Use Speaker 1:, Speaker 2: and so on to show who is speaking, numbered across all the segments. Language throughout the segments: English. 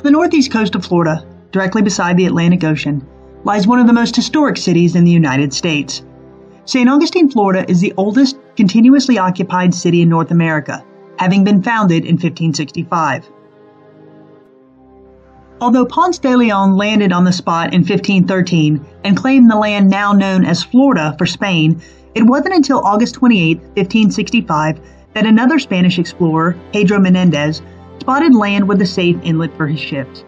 Speaker 1: On the northeast coast of Florida, directly beside the Atlantic Ocean, lies one of the most historic cities in the United States. St. Augustine, Florida is the oldest continuously occupied city in North America, having been founded in 1565. Although Ponce de Leon landed on the spot in 1513 and claimed the land now known as Florida for Spain, it wasn't until August 28, 1565, that another Spanish explorer, Pedro Menendez, spotted land with a safe inlet for his ships.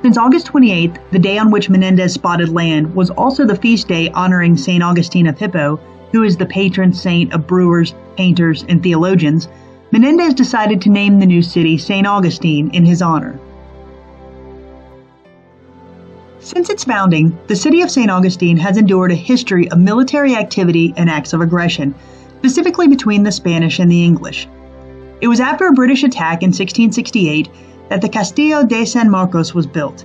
Speaker 1: Since August 28th, the day on which Menendez spotted land, was also the feast day honoring St. Augustine of Hippo, who is the patron saint of brewers, painters, and theologians, Menendez decided to name the new city St. Augustine in his honor. Since its founding, the city of St. Augustine has endured a history of military activity and acts of aggression, specifically between the Spanish and the English. It was after a British attack in 1668 that the Castillo de San Marcos was built.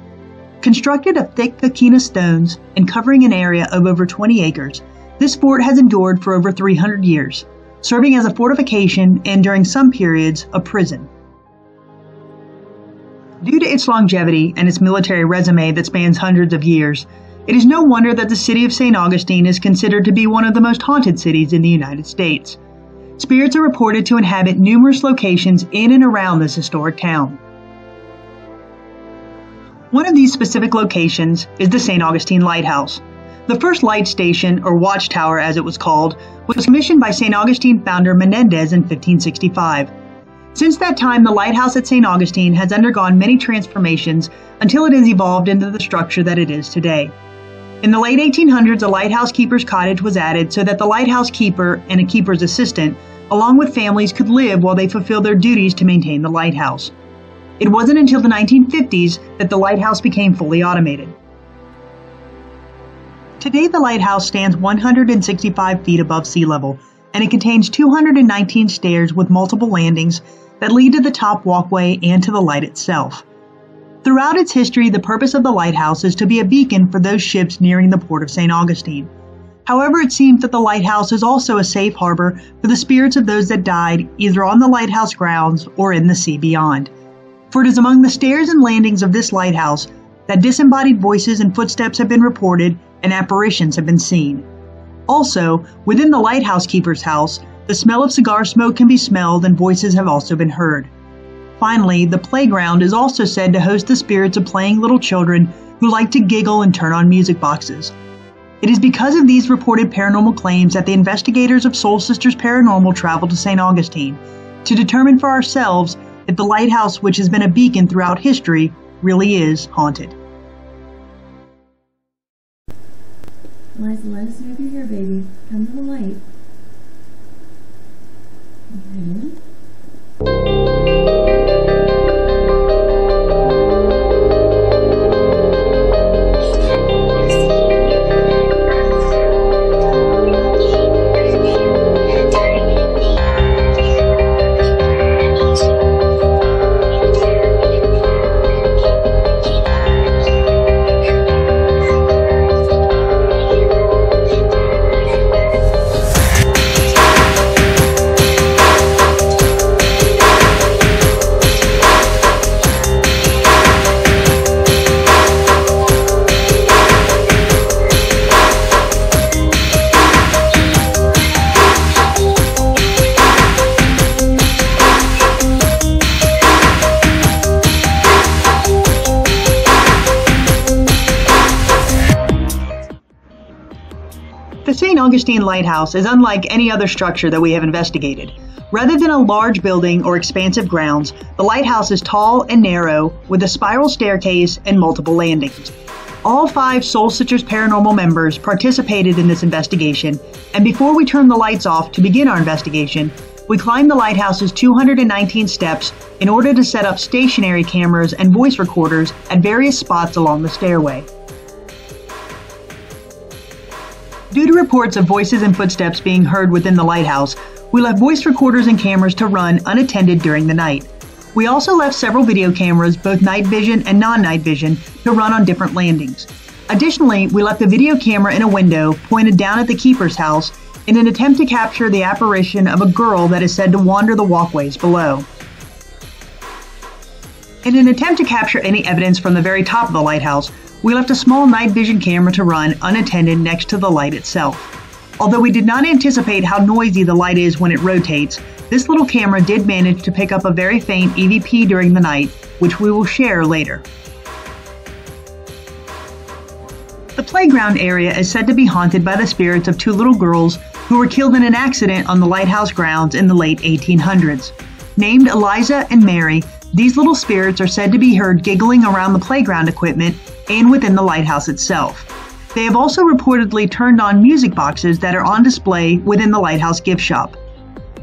Speaker 1: Constructed of thick coquina stones and covering an area of over 20 acres, this fort has endured for over 300 years, serving as a fortification and, during some periods, a prison. Due to its longevity and its military resume that spans hundreds of years, it is no wonder that the city of St. Augustine is considered to be one of the most haunted cities in the United States. Spirits are reported to inhabit numerous locations in and around this historic town. One of these specific locations is the St. Augustine Lighthouse. The first light station, or watchtower as it was called, was commissioned by St. Augustine founder Menendez in 1565. Since that time, the lighthouse at St. Augustine has undergone many transformations until it has evolved into the structure that it is today. In the late 1800s, a lighthouse keeper's cottage was added so that the lighthouse keeper and a keeper's assistant, along with families, could live while they fulfilled their duties to maintain the lighthouse. It wasn't until the 1950s that the lighthouse became fully automated. Today, the lighthouse stands 165 feet above sea level, and it contains 219 stairs with multiple landings that lead to the top walkway and to the light itself. Throughout its history, the purpose of the lighthouse is to be a beacon for those ships nearing the port of St. Augustine. However, it seems that the lighthouse is also a safe harbor for the spirits of those that died either on the lighthouse grounds or in the sea beyond. For it is among the stairs and landings of this lighthouse that disembodied voices and footsteps have been reported and apparitions have been seen. Also, within the lighthouse keeper's house, the smell of cigar smoke can be smelled and voices have also been heard. Finally, the playground is also said to host the spirits of playing little children who like to giggle and turn on music boxes. It is because of these reported paranormal claims that the investigators of Soul Sisters Paranormal traveled to St. Augustine to determine for ourselves if the lighthouse, which has been a beacon throughout history, really is haunted.
Speaker 2: Liza, let us know if you're here, baby. Come to the light. Okay.
Speaker 1: The St. Augustine Lighthouse is unlike any other structure that we have investigated. Rather than a large building or expansive grounds, the lighthouse is tall and narrow with a spiral staircase and multiple landings. All 5 Soul Sisters Paranormal members participated in this investigation, and before we turned the lights off to begin our investigation, we climbed the lighthouse's 219 steps in order to set up stationary cameras and voice recorders at various spots along the stairway. Due to reports of voices and footsteps being heard within the lighthouse, we left voice recorders and cameras to run unattended during the night. We also left several video cameras, both night vision and non-night vision, to run on different landings. Additionally, we left a video camera in a window pointed down at the keeper's house in an attempt to capture the apparition of a girl that is said to wander the walkways below. In an attempt to capture any evidence from the very top of the lighthouse, we left a small night vision camera to run unattended next to the light itself. Although we did not anticipate how noisy the light is when it rotates, this little camera did manage to pick up a very faint EVP during the night, which we will share later. The playground area is said to be haunted by the spirits of two little girls who were killed in an accident on the lighthouse grounds in the late 1800s. Named Eliza and Mary, these little spirits are said to be heard giggling around the playground equipment and within the lighthouse itself. They have also reportedly turned on music boxes that are on display within the lighthouse gift shop.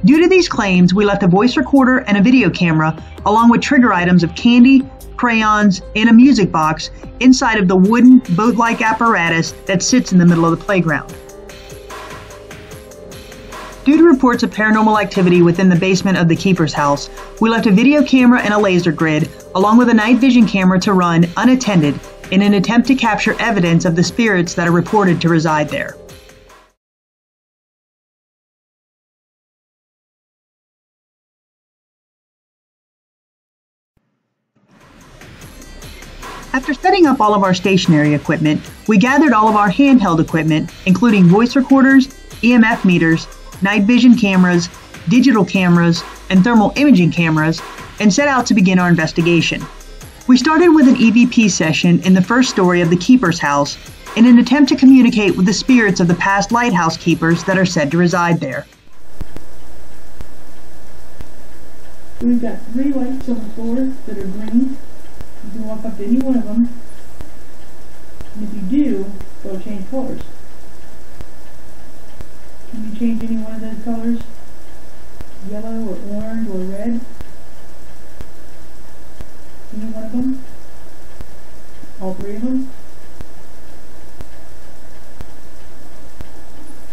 Speaker 1: Due to these claims, we left a voice recorder and a video camera, along with trigger items of candy, crayons, and a music box inside of the wooden boat-like apparatus that sits in the middle of the playground. Due to reports of paranormal activity within the basement of the keeper's house, we left a video camera and a laser grid, along with a night vision camera to run unattended in an attempt to capture evidence of the spirits that are reported to reside there. After setting up all of our stationary equipment, we gathered all of our handheld equipment, including voice recorders, EMF meters, night vision cameras, digital cameras, and thermal imaging cameras, and set out to begin our investigation. We started with an EVP session in the first story of the keeper's house in an attempt to communicate with the spirits of the past lighthouse keepers that are said to reside there.
Speaker 3: We've got 3 lights on the floor that are green. You can walk up to any one of them, and if you do, they'll change colors. Can you change any one of those colors? Yellow or orange or red? Any one of them? All 3 of them?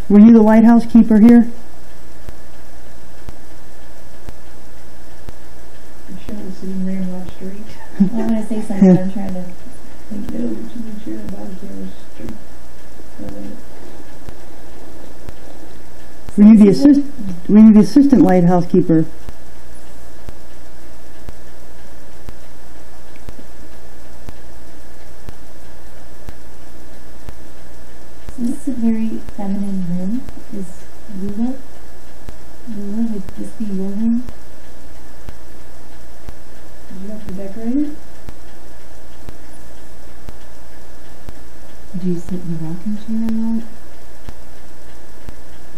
Speaker 1: Were you the lighthouse keeper here?
Speaker 3: Michelle was sitting there in West Street.
Speaker 2: I want to say something, I'm trying to think.
Speaker 3: No, to make sure the body camera's straight.
Speaker 1: Were you the assistant lighthouse keeper?
Speaker 2: So this is a very feminine room. Is Lula, would this be your room?
Speaker 3: Did you have to decorate it?
Speaker 2: Do you sit in the rocking chair a lot?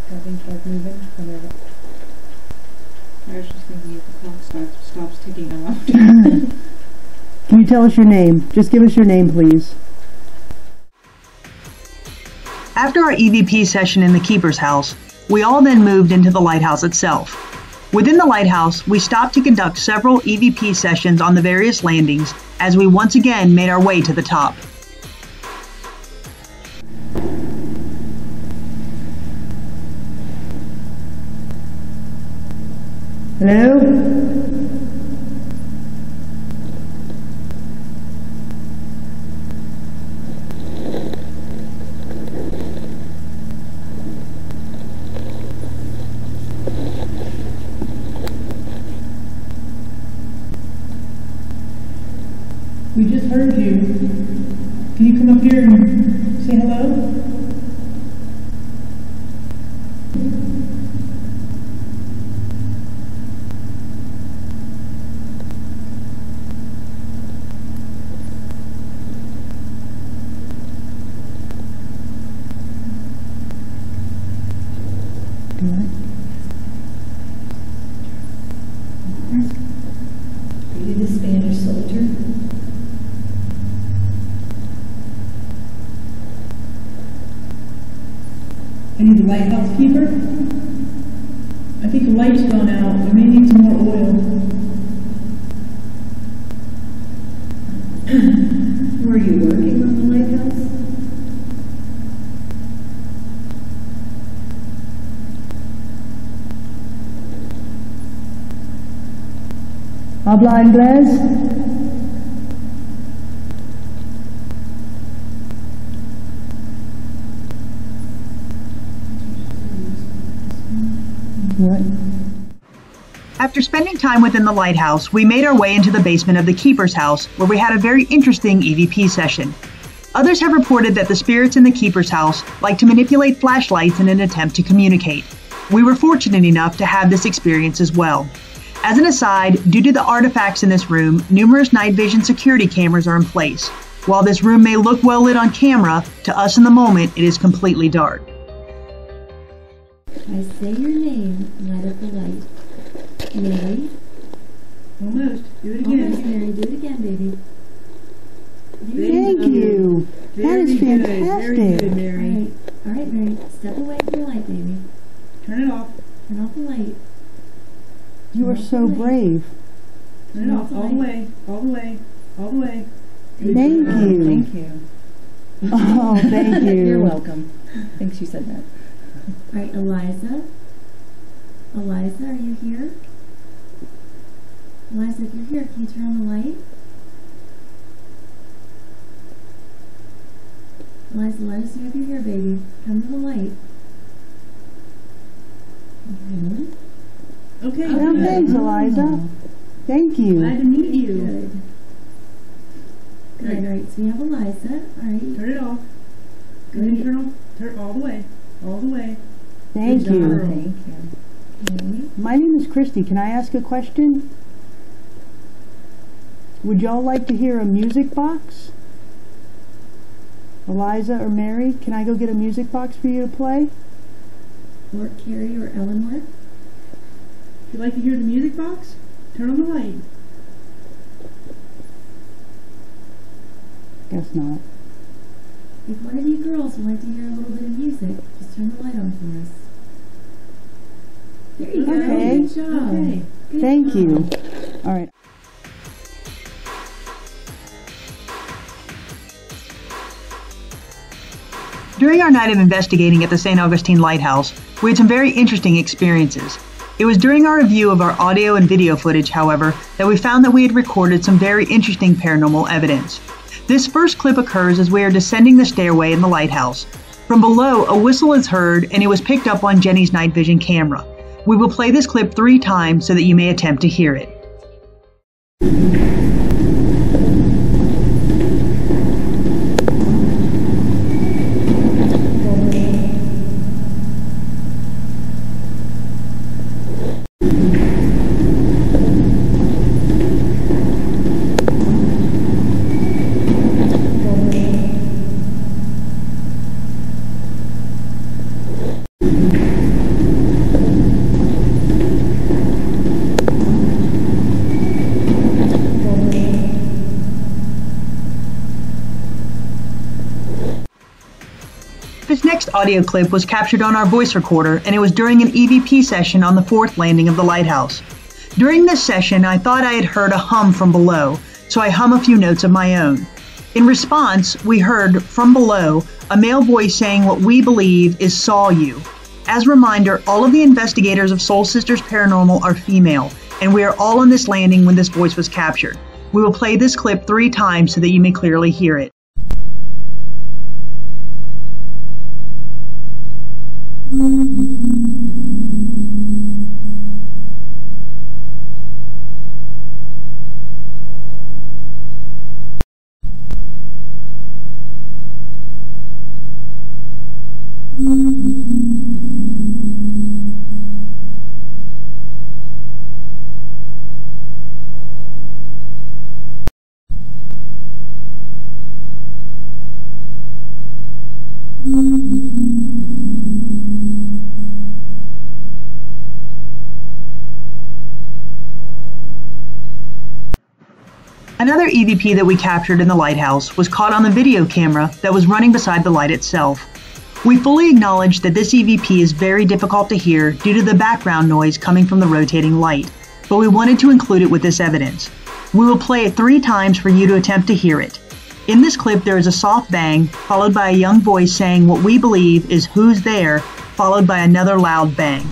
Speaker 3: I think start moving, whatever.
Speaker 4: I was just thinking if the clock stops ticking around.
Speaker 1: Can you tell us your name? Just give us your name, please. After our EVP session in the keeper's house, we all then moved into the lighthouse itself. Within the lighthouse, we stopped to conduct several EVP sessions on the various landings as we once again made our way to the top. Hello?
Speaker 3: We just heard you. Can you come up here and say hello?
Speaker 2: Are you the Spanish soldier?
Speaker 3: I need the lighthouse keeper. I think the light's gone out. We may need some more oil.
Speaker 2: Were you working on the lighthouse?
Speaker 1: Habla inglés? What? After spending time within the lighthouse, we made our way into the basement of the keeper's house, where we had a very interesting EVP session. Others have reported that the spirits in the keeper's house like to manipulate flashlights in an attempt to communicate. We were fortunate enough to have this experience as well. As an aside, due to the artifacts in this room, numerous night vision security cameras are in place. While this room may look well lit on camera, to us in the moment it is completely dark.
Speaker 2: I say your name, light up the light. Mary.
Speaker 3: Almost. Do it
Speaker 2: Almost,
Speaker 3: again.
Speaker 2: Mary. Do it again, baby.
Speaker 5: Thank you. That is fantastic.
Speaker 3: Very good, Mary.
Speaker 2: All right, Mary. Step away from the light, baby.
Speaker 3: Turn it off.
Speaker 2: Turn off the light.
Speaker 5: You are so brave.
Speaker 3: Turn it off. All the way. All the way. All the way.
Speaker 5: Thank you.
Speaker 4: Thank you.
Speaker 5: Oh, thank you.
Speaker 4: You're welcome. I think she said that.
Speaker 2: All right, Eliza. Eliza, are you here? Eliza, if you're here, can you turn on the light? Eliza, let us know if you're here, baby. Come to the light.
Speaker 3: Okay.
Speaker 5: Well,
Speaker 3: good.
Speaker 5: thanks, Eliza. Thank
Speaker 3: Glad
Speaker 5: you.
Speaker 3: to meet you.
Speaker 2: Good. Good, all right, so we have Eliza. All right.
Speaker 3: Turn it off. Good. Turn all the way. All the way.
Speaker 5: Thank
Speaker 3: Good
Speaker 5: you.
Speaker 3: job.
Speaker 4: Thank you.
Speaker 2: Okay.
Speaker 5: My name is Christy. Can I ask a question? Would y'all like to hear a music box? Eliza or Mary, can I go get a music box for you to play?
Speaker 2: Or Carrie or Eleanor.
Speaker 3: If you'd like to hear the music box, turn on the light.
Speaker 5: Guess not.
Speaker 2: If one of you girls would like to hear a little bit of music, just turn the light on for us. There you go.
Speaker 5: Okay.
Speaker 2: Good job.
Speaker 3: Okay.
Speaker 2: Good
Speaker 5: Thank
Speaker 2: job.
Speaker 5: you. All right.
Speaker 1: During our night of investigating at the St. Augustine Lighthouse, we had some very interesting experiences. It was during our review of our audio and video footage, however, that we found that we had recorded some very interesting paranormal evidence. This first clip occurs as we are descending the stairway in the lighthouse. From below, a whistle is heard and it was picked up on Jenny's night vision camera. We will play this clip 3 times so that you may attempt to hear it. This next audio clip was captured on our voice recorder, and it was during an EVP session on the 4th landing of the lighthouse. During this session, I thought I had heard a hum from below, so I hum a few notes of my own. In response, we heard, from below, a male voice saying what we believe is "saw you." As a reminder, all of the investigators of Soul Sisters Paranormal are female, and we are all on this landing when this voice was captured. We will play this clip 3 times so that you may clearly hear it. Another EVP that we captured in the lighthouse was caught on the video camera that was running beside the light itself. We fully acknowledge that this EVP is very difficult to hear due to the background noise coming from the rotating light, but we wanted to include it with this evidence. We will play it 3 times for you to attempt to hear it. In this clip, there is a soft bang, followed by a young voice saying what we believe is "who's there," followed by another loud bang.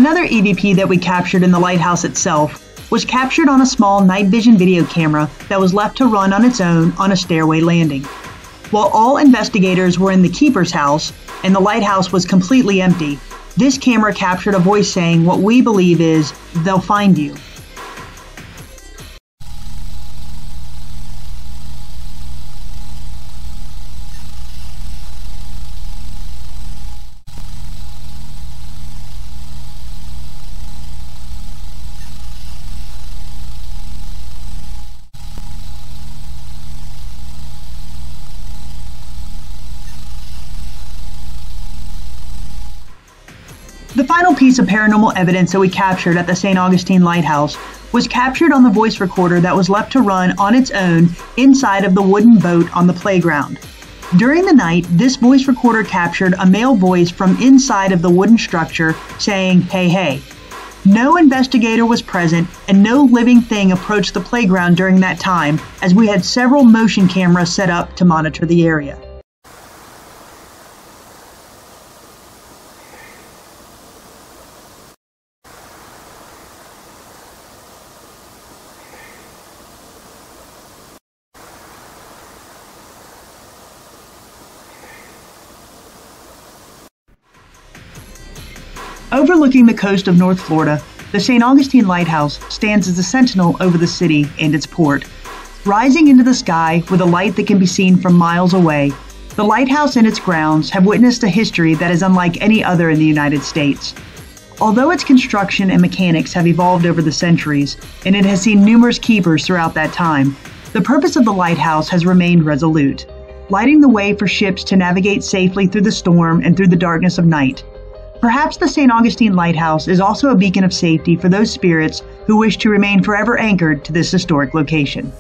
Speaker 1: Another EVP that we captured in the lighthouse itself was captured on a small night vision video camera that was left to run on its own on a stairway landing. While all investigators were in the keeper's house and the lighthouse was completely empty, this camera captured a voice saying what we believe is, "They'll find you." The final piece of paranormal evidence that we captured at the St. Augustine Lighthouse was captured on the voice recorder that was left to run on its own inside of the wooden boat on the playground. During the night, this voice recorder captured a male voice from inside of the wooden structure saying, "Hey, hey." No investigator was present and no living thing approached the playground during that time, as we had several motion cameras set up to monitor the area. Overlooking the coast of North Florida, the St. Augustine Lighthouse stands as a sentinel over the city and its port. Rising into the sky with a light that can be seen from miles away, the lighthouse and its grounds have witnessed a history that is unlike any other in the United States. Although its construction and mechanics have evolved over the centuries, and it has seen numerous keepers throughout that time, the purpose of the lighthouse has remained resolute, lighting the way for ships to navigate safely through the storm and through the darkness of night. Perhaps the St. Augustine Lighthouse is also a beacon of safety for those spirits who wish to remain forever anchored to this historic location.